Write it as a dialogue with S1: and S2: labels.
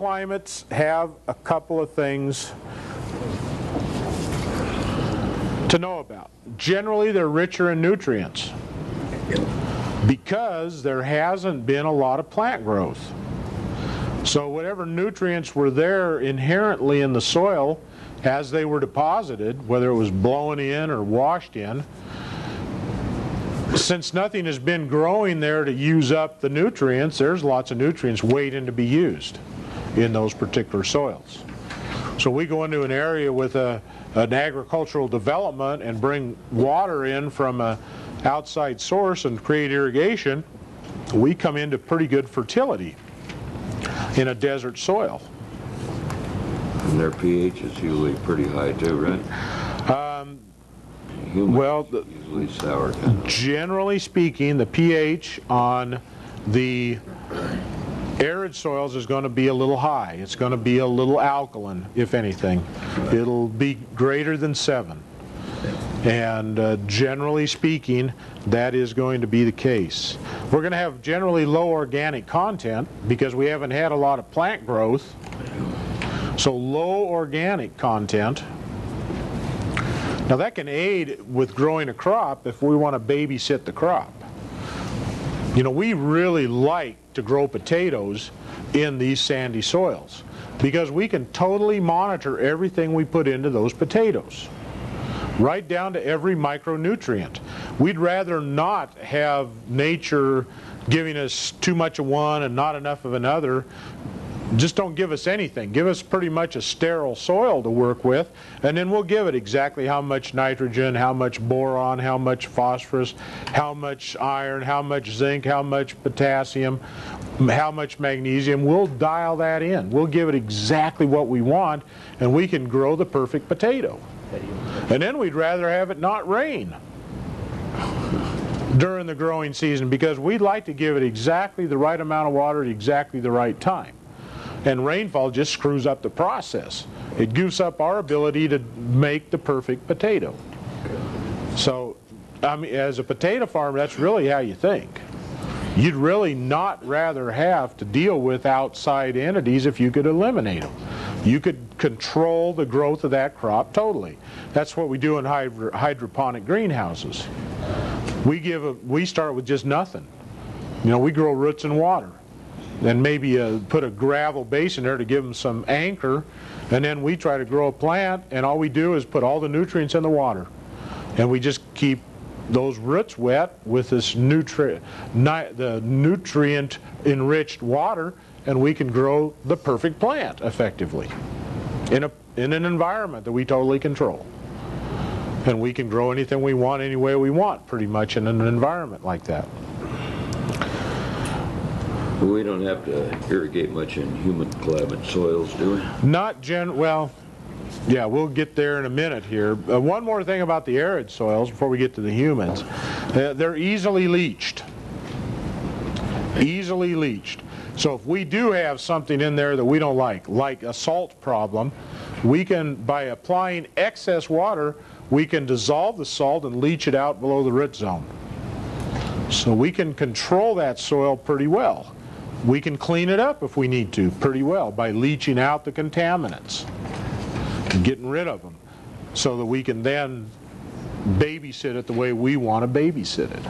S1: climates have a couple of things to know about. Generally, they're richer in nutrients because there hasn't been a lot of plant growth. So whatever nutrients were there inherently in the soil as they were deposited, whether it was blown in or washed in, since nothing has been growing there to use up the nutrients, there's lots of nutrients waiting to be used in those particular soils. So we go into an area with an agricultural development and bring water in from an outside source and create irrigation, we come into pretty good fertility in a desert soil.
S2: And their pH is usually pretty high too, right?
S1: Well,
S2: usually sour.
S1: Generally speaking, the pH on the arid soils is going to be a little high. It's going to be a little alkaline, if anything. It'll be greater than 7. And generally speaking, that is going to be the case. We're going to have generally low organic content because we haven't had a lot of plant growth. So low organic content. Now that can aid with growing a crop if we want to babysit the crop. You know, we really like to grow potatoes in these sandy soils because we can totally monitor everything we put into those potatoes, right down to every micronutrient. We'd rather not have nature giving us too much of one and not enough of another. Just don't give us anything. Give us pretty much a sterile soil to work with, and then we'll give it exactly how much nitrogen, how much boron, how much phosphorus, how much iron, how much zinc, how much potassium, how much magnesium. We'll dial that in. We'll give it exactly what we want, and we can grow the perfect potato. And then we'd rather have it not rain during the growing season because we'd like to give it exactly the right amount of water at exactly the right time. And rainfall just screws up the process. It goofs up our ability to make the perfect potato. So, I mean, as a potato farmer, that's really how you think. You'd really not rather have to deal with outside entities if you could eliminate them. You could control the growth of that crop totally. That's what we do in hydroponic greenhouses. We start with just nothing. You know, we grow roots and water. And maybe put a gravel base in there to give them some anchor, and then we try to grow a plant, and all we do is put all the nutrients in the water, and we just keep those roots wet with this nutrient enriched water, and we can grow the perfect plant effectively in an environment that we totally control. And we can grow anything we want any way we want pretty much in an environment like that.
S2: We don't have to irrigate much in humid climate soils, do we?
S1: Well, yeah, we'll get there in a minute here. One more thing about the arid soils before we get to the humids. They're easily leached. Easily leached. So if we do have something in there that we don't like a salt problem, we can, by applying excess water, we can dissolve the salt and leach it out below the root zone. So we can control that soil pretty well. We can clean it up if we need to pretty well by leaching out the contaminants and getting rid of them so that we can then babysit it the way we want to babysit it.